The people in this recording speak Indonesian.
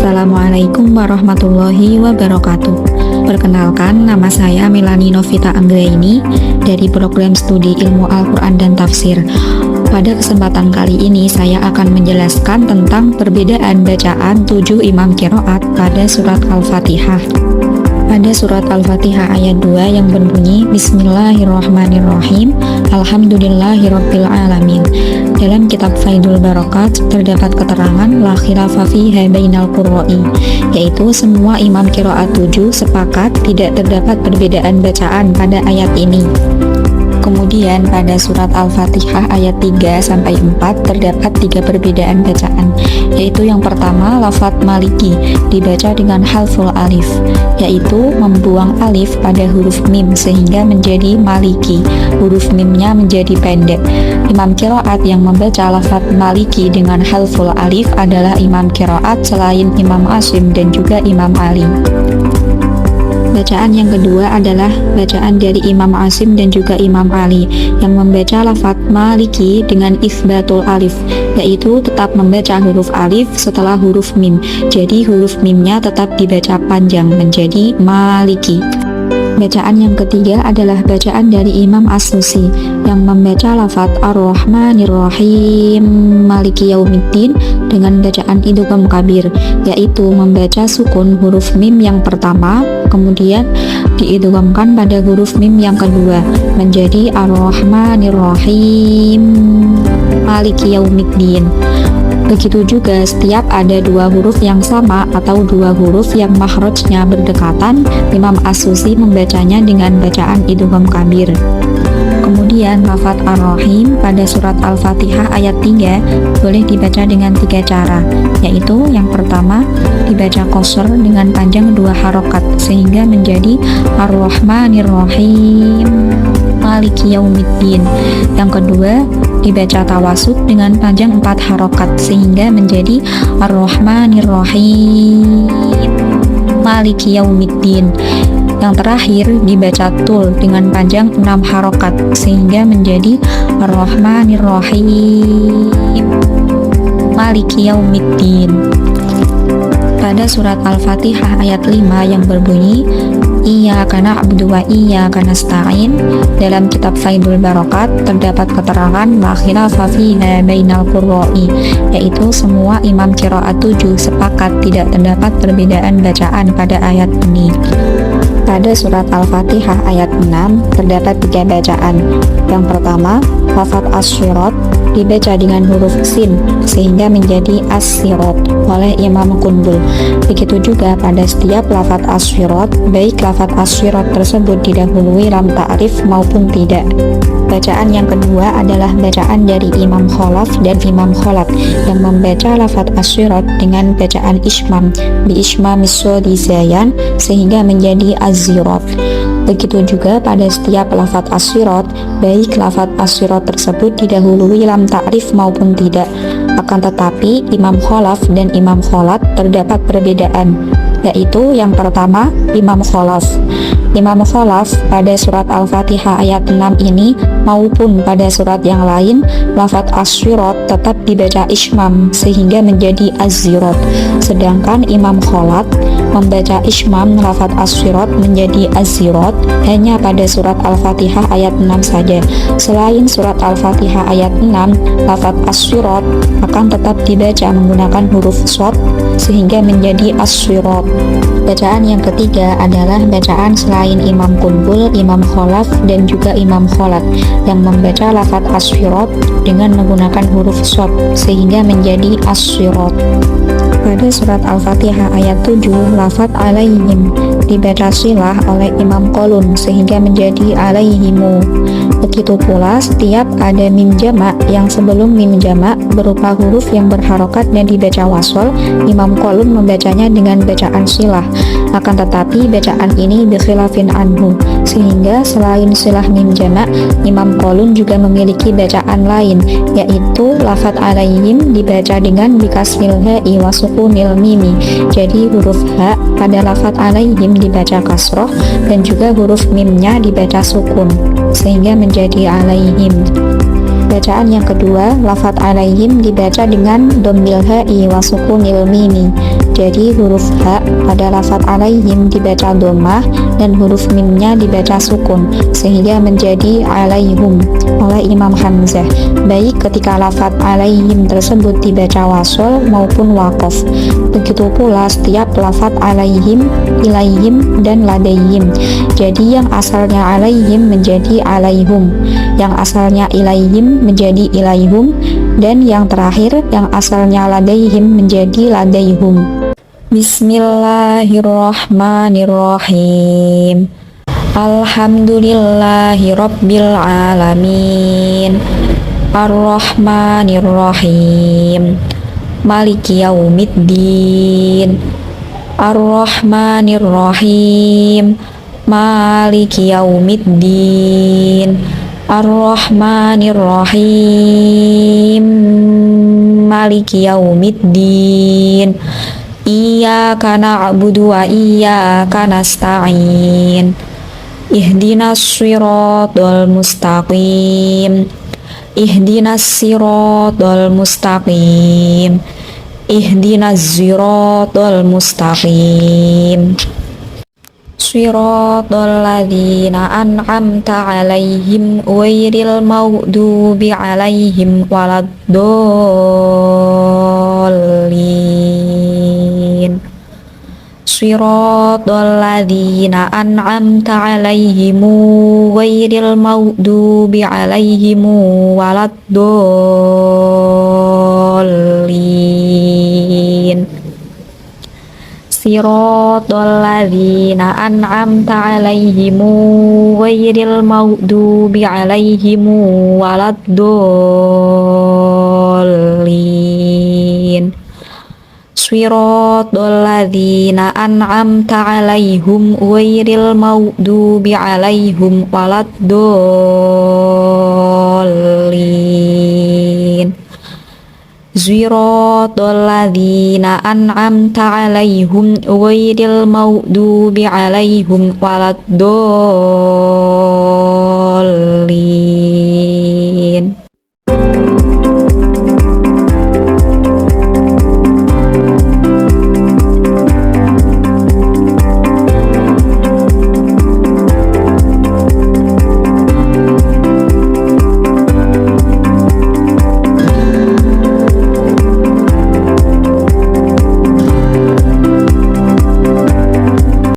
Assalamualaikum warahmatullahi wabarakatuh. Perkenalkan, nama saya Melani Novita Anggraini dari program studi Ilmu Al-Quran dan Tafsir. Pada kesempatan kali ini saya akan menjelaskan tentang perbedaan bacaan 7 imam qiraat pada surat Al-Fatihah. Pada surat Al-Fatihah ayat 2 yang berbunyi Bismillahirrahmanirrahim, Alhamdulillahirabbil alamin. Dalam kitab Faidul Barakat terdapat keterangan la khilafa fiha bainal qurra'i, yaitu semua imam qiraat 7 sepakat tidak terdapat perbedaan bacaan pada ayat ini. Kemudian pada surat Al-Fatihah ayat 3-4 terdapat 3 perbedaan bacaan, yaitu yang pertama lafadz maliki dibaca dengan halful alif, yaitu membuang alif pada huruf mim sehingga menjadi maliki, huruf mimnya menjadi pendek. Imam qiraat yang membaca lafadz maliki dengan halful alif adalah imam qiraat selain Imam Asim dan juga Imam Ali. Bacaan yang kedua adalah bacaan dari Imam Asim dan juga Imam Ali yang membaca lafadz maliki dengan isbatul alif, yaitu tetap membaca huruf alif setelah huruf mim. Jadi huruf mimnya tetap dibaca panjang menjadi maliki. Bacaan yang ketiga adalah bacaan dari Imam As-Susi yang membaca lafadz Ar-Rahmanir-Rahim Maliki Yaumiddin dengan bacaan idgham kabir, yaitu membaca sukun huruf mim yang pertama kemudian diidghamkan pada huruf mim yang kedua menjadi Ar-Rahmanir-Rahim Maliki Yaumiddin. Begitu juga setiap ada 2 huruf yang sama atau 2 huruf yang makhrajnya berdekatan, Imam As-Susi membacanya dengan bacaan idgham kabir. Kemudian lafadz Ar-Rahim pada surat Al-Fatihah ayat 3 boleh dibaca dengan 3 cara, yaitu yang pertama dibaca qasr dengan panjang 2 harokat sehingga menjadi Ar-Rahmanir-Rahim Maliki Yaumiddin. Yang kedua dibaca tawasud dengan panjang 4 harokat sehingga menjadi Ar-Rahmanir-Rahim Maliki Yaumiddin. Yang terakhir dibaca tul dengan panjang 6 harokat sehingga menjadi Ar-Rahmanir-Rahim Maliki Yaumiddin. Pada surat Al-Fatihah ayat 5 yang berbunyi Iyyaka na'budu wa iyyaka nasta'in, dalam kitab Faidul Barakat terdapat keterangan la khilafa fiha bainal qurra'i, yaitu semua imam qiraat 7 sepakat tidak terdapat perbedaan bacaan pada ayat ini. Pada surat Al-Fatihah ayat 6 terdapat 3 bacaan. Yang pertama, lafadz as-sirat dibaca dengan huruf sin sehingga menjadi as-sirat oleh Imam Qunbul. Begitu juga pada setiap lafadz as-sirat, baik lafadz as-sirat tersebut didahului lam ta'rif maupun tidak. Bacaan yang kedua adalah bacaan dari Imam Khalaf dan Imam Khalad yang membaca lafadz as-sirat dengan bacaan ismam bi ismamis shadi zayan sehingga menjadi az-zirat. Begitu juga pada setiap lafadz as-sirat, baik lafadz as-sirat tersebut didahului lam ta'rif maupun tidak. Akan tetapi Imam Khalaf dan Imam Khalad terdapat perbedaan, yaitu yang pertama Imam Khalaf. Imam Khalaf pada surat Al-Fatihah ayat 6 ini maupun pada surat yang lain lafadz as-sirat tetap dibaca ismam sehingga menjadi az-zirat. Sedangkan Imam Khalad membaca ismam lafadz as-sirat menjadi az-zirat hanya pada surat Al-Fatihah ayat 6 saja. Selain surat Al-Fatihah ayat 6, lafadz as-sirat akan tetap dibaca menggunakan huruf shad sehingga menjadi as-sirat. Bacaan yang ketiga adalah bacaan selain Imam Qunbul, Imam Khalaf dan juga Imam Khalad yang membaca lafadz as-sirat dengan menggunakan huruf shad sehingga menjadi as-sirat. Pada surat Al-Fatihah ayat 7, lafadz alaihim dibaca silah oleh Imam Qalun sehingga menjadi alaihimu. Begitu pula setiap ada mim jamak yang sebelum mim jamak berupa huruf yang berharokat dan dibaca wasol, Imam Qalun membacanya dengan bacaan silah. Akan tetapi bacaan ini bikhilafin anhu, sehingga selain silah mim jamak, Imam Qalun juga memiliki bacaan lain, yaitu lafadz alaihim dibaca dengan bikasril ha'i wa sukunil mimi. Jadi huruf ha pada lafadz alaihim dibaca kasroh dan juga huruf mimnya dibaca sukun sehingga menjadi alaihim. Bacaan yang kedua, lafadz alaihim dibaca dengan dhammil ha'i wa sukunil mimi. Jadi huruf H pada lafaz alaihim dibaca dhammah dan huruf mimnya dibaca sukun sehingga menjadi alaihum oleh Imam Hamzah, baik ketika lafaz alaihim tersebut dibaca wasol maupun waqaf. Begitu pula setiap lafaz alaihim, ilaihim, dan ladaihim. Jadi yang asalnya alaihim menjadi alaihum, yang asalnya ilaihim menjadi ilaihum, dan yang terakhir yang asalnya ladaihim menjadi ladaihum. Bismillahirrahmanirrahim. Alhamdulillahi rabbil alamin. Ar-Rahmanirrahim. Maliki yaumiddin. Ar-Rahmanirrahim. Maliki yaumiddin. Ar-Rahmanirrahim. Maliki yaumiddin. Iyyaka na'budu wa iyyaka nasta'in. Ihdinas siratal mustaqim. Ihdinas siratal mustaqim. Ihdinas siratal mustaqim. Siratal ladzina an'amta 'alaihim ghairil maghdubi 'alaihim waladdallin. Siratal ladzina an'amta 'alaihim ghairil maghdubi 'alaihim waladdallin. Siratal ladzina an'amta 'alaihim ghairil maghdubi 'alaihim waladdallin. Siratal ladzina an'amta 'alaihim ghairil maghdubi 'alaihim waladdallin. Siratal ladzina an'amta 'alaihim ghairil maghdubi 'alaihim waladdallin.